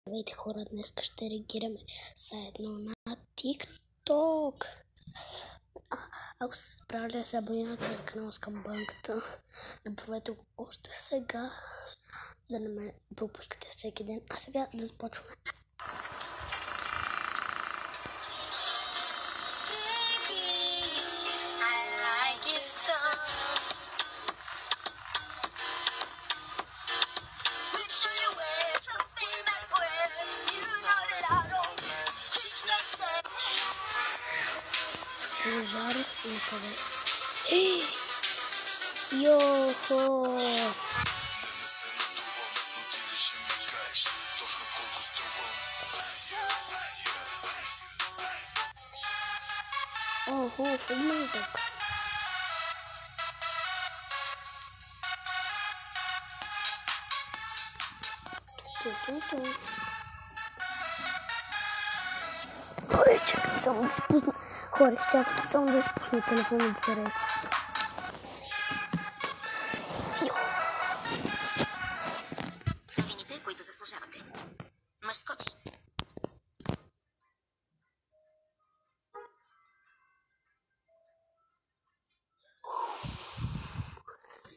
Здравейте хора, днес ще реагираме заедно на TikTok. Ако сте справили, се абонирате за канала с камбанката. Направете го още сега, за да не ме пропускате всеки ден. А сега да започваме. Пожар никъде. Йохо! Охо, филмът тук. Хора, чакайте само да си пусна. Хора, чакайте само да си пусна телефона да зарежда. Новините, които заслужавате. Мъжскочи.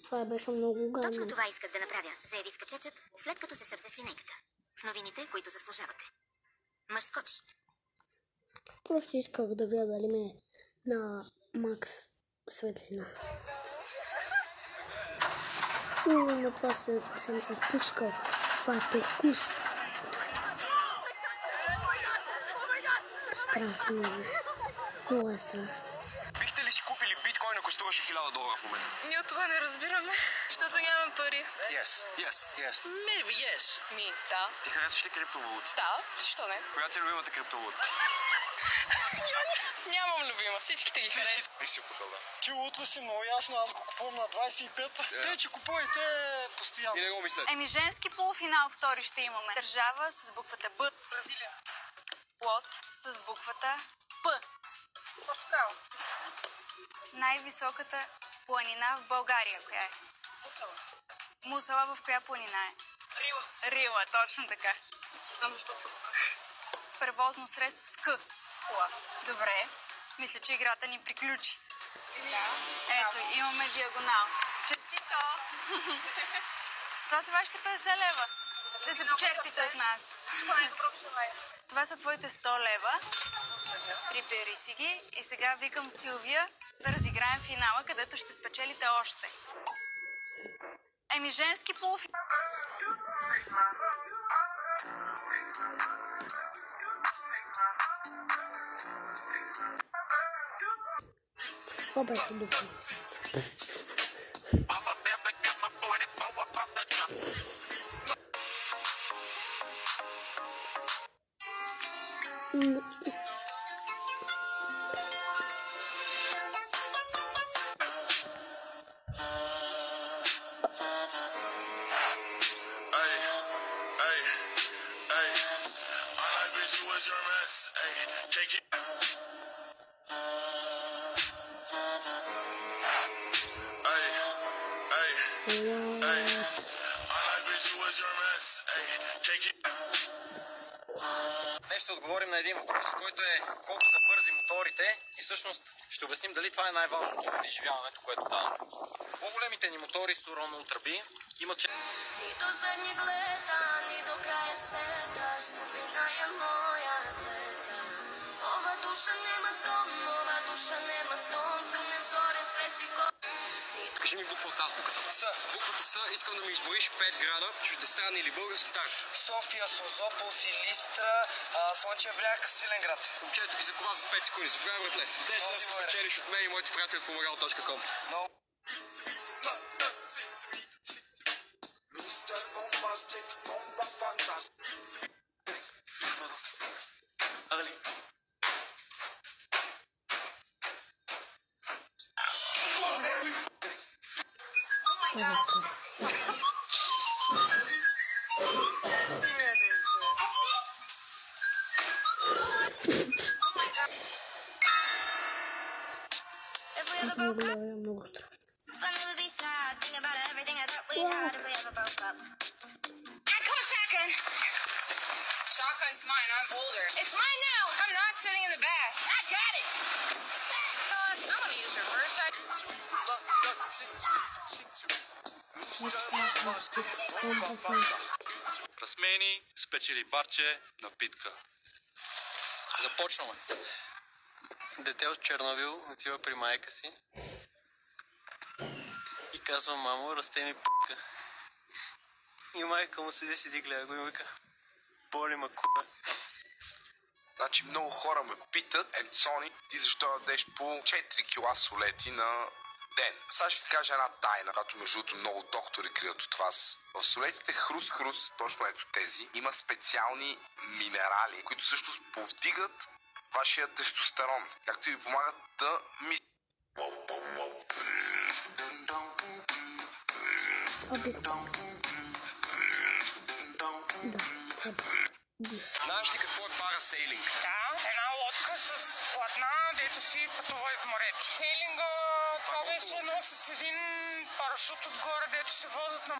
Това беше много гадно. Точно това искат да направя, заяви скачачът, след като се сързе в линейката. В новините, които заслужавате. Мъжскочи. Просто исках да видя дали ме на макс светлина. На това съм се спускал. Това е туркус. Страшно. Много е страшно. Бихте ли си купили биткоин, ако струваше $1000 в момента? Ние от това не разбираме, защото нямаме пари. Yes. Maybe yes. Да. Ти харесваш ли криптовалути? Да, защо не? Коя ти е любимата криптовалута? Нямам любима, всичките ги харесвам. Бих си купил, да. Ти утре си много ясно, аз го купувам на 25. Те, че купувайте постоянно. И не го мислете. Женски полуфинал втори ще имаме. Държава с буквата Б. Бразилия. Плод с буквата П. Португал. Най-високата планина в България, коя е? Мусала. Мусала в коя планина е? Рила. Рила, точно така. Знам защо това. Превозно средство с К. Кола. Добре. Мисля, че играта ни приключи. Да. Ето, имаме диагонал. Честито! Това са вашите 50 лева. Да се почерпите от нас. Това е добро желание. Това са твоите 100 лева. Прибери си ги и сега викам Силвия да разиграем финала, където ще спечелите още. Женски полуфинал. Това беше добре. Днес ще отговорим на един въпрос, който е колко са бързи моторите и всъщност ще обясним дали това е най-важното в изживяването, което даваме. По-големите ни мотори с уронно тръби имат... Нито задни гледа, ни до края света, слабина е моя гледа. Ова душа нема тон, зърне зорен свечи го. Кажи ми буква от азбуката. С. Буквата С искам да ми избориш 5 града, чуждестранни или български такси. София, Созопол, Силистра, Слънчев бряг, Свиленград. Момчето ги закова за 5 секунди. Заповядай, братле. Днес да се спечелиш от мен и моите приятели по Moral.com. Това съм го гледала много страшно. shotgun's mine. I'm older. It's mine now. I'm not sitting in the back. I got it. I'm gonna use reverse. Разсмени, спечели барче, напитка. Започваме. Дете от Чернобил отива при майка си и казва: мамо, расте ми п***ка. И майка му седи гледа го и вика: боли ма ку***а. Значи много хора ме питат: Сони, ти защо ядеш по 4 кила солети на ден? Сега ще ти кажа една тайна, която между другото много доктори крият от вас. В солетите хрус-хрус, точно ето тези, има специални минерали, които също повдигат вашия тестостерон, както ви помагат да мислите. Знаеш ли какво е парасейлинг? Да, една лодка с платна, дето си пътува из морето. Сейлинга, това беше едно с един парашут отгоре, дето се возят на...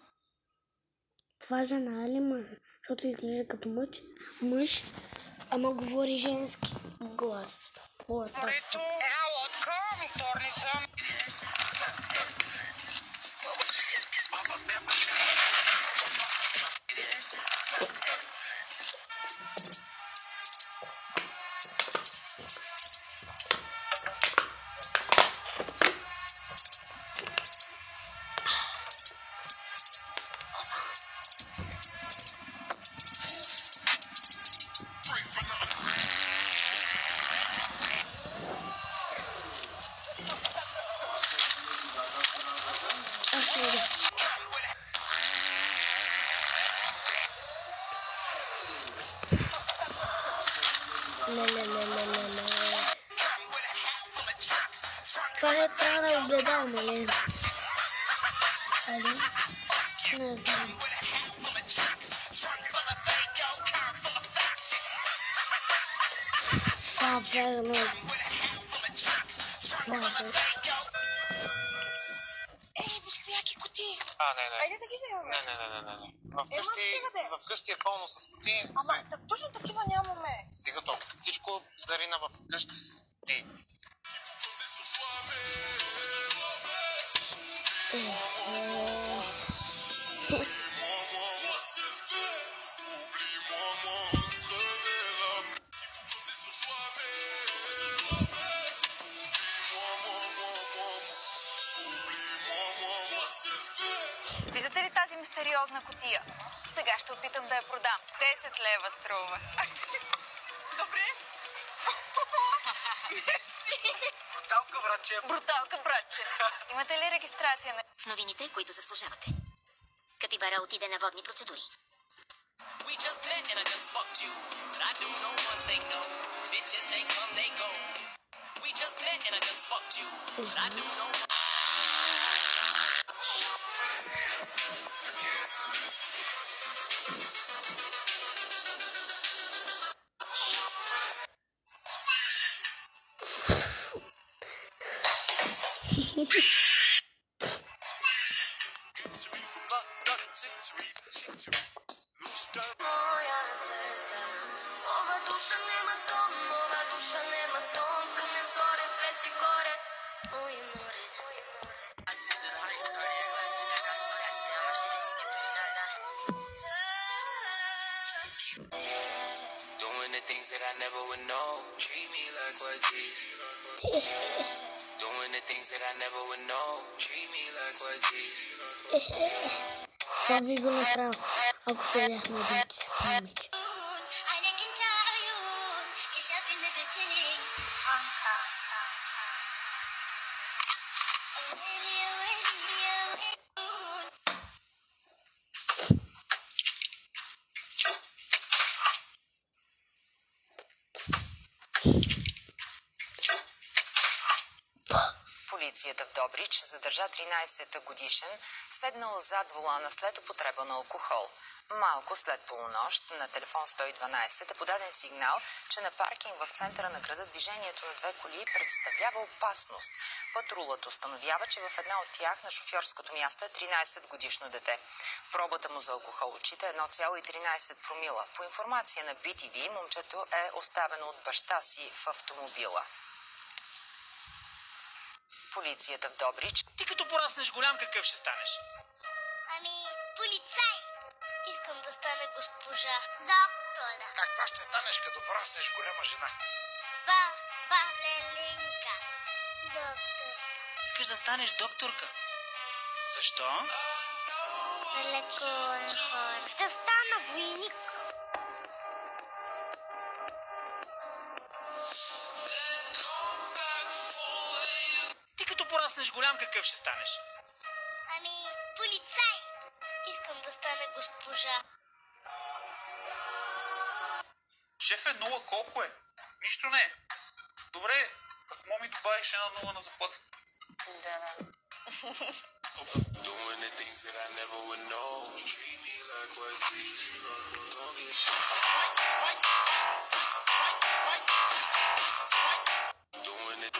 Това жена ли мъж? Защото изглежда като мъж, ама говори женски глас. морето. Една лодка, моторница. Това е трябва да огледам, нали? Али? Не знам. Това е верно. Ей, виж какви яки кутии. Не. Айде да ги вземаме. Не. Вкъщи е пълно с кутии. Ама точно такива нямаме. Стига толкова. Всичко зарина в къщи с кутии. Виждате ли тази мистериозна кутия? Сега ще опитам да я продам. 10 лева струва. Добре. Мерси. Бруталка, братче. Имате ли регистрация на... В новините, които заслужавате. Капибара отиде на водни процедури. Моя атлета, ова душа нема тон, за не зоре свечи горе, ой море. Doing the things that I never would know. Treat me like what's easy. Doing the things that I never would know. Treat me like what's easy. Това би го направил, ако се бяхме дете с момиче. Полицията в Добрич задържа 13-годишен, седнал зад волана след употреба на алкохол. Малко след полунощ на телефон 112 е подаден сигнал, че на паркинг в центъра на града движението на две коли представлява опасност. Патрулът установява, че в една от тях на шофьорското място е 13-годишно дете. Пробата му за алкохол отчита 1,13 промила. По информация на BTV, момчето е оставено от баща си в автомобила. Полицията в Добрич. Ти като пораснеш голям, какъв ще станеш? Полицай! Искам да стане госпожа доктора. Каква ще станеш, като пораснеш голяма жена? Балеринка. Докторка. Искаш да станеш докторка. Защо? Да лекувам хора. Да стана войник. Ти като пораснеш голям, какъв ще станеш? Полицай! Искам да стане госпожа. Шеф е 0, колко е? Нищо не е. Добре, ако ми добавиш една 0 на заплата. Да. Doing the things that I never would know. Treat me like what these. Doing it.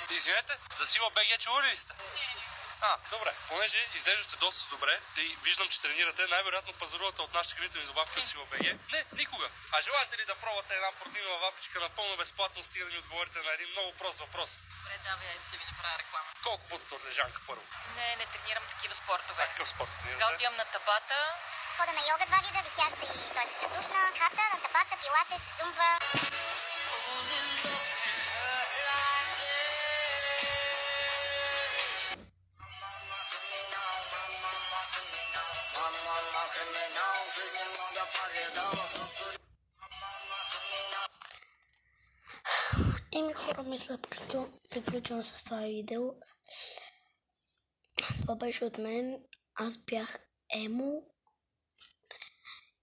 Извинете, за Сила БГ чували ли сте? Добре. Понеже изглеждате доста добре и виждам, че тренирате, най-вероятно пазарувате от нашите хранителни добавки от Сила БГ. Не, никога. А желаете ли да пробвате една протеинова вафличка напълно безплатно, стига да ми отговорите на един много прост въпрос? Добре, давай да ви направя реклама. Колко бутат от лежанка първо? Не тренирам такива спортове. Какъв спорт? Сега отивам на табата. Хода на йога 2 вида, висяща и т.е. въздушна, хата, на табата, пилатес, зумба. Хора, мисля, приключвам с това видео. Това беше от мен. Аз бях Емо.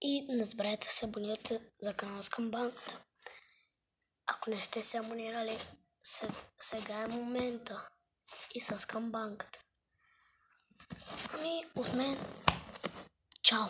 И не забравяйте да се абонирате за канала Скамбанката. Ако не сте се абонирали, сега е момента. И с Скамбанката. От мен. Чао!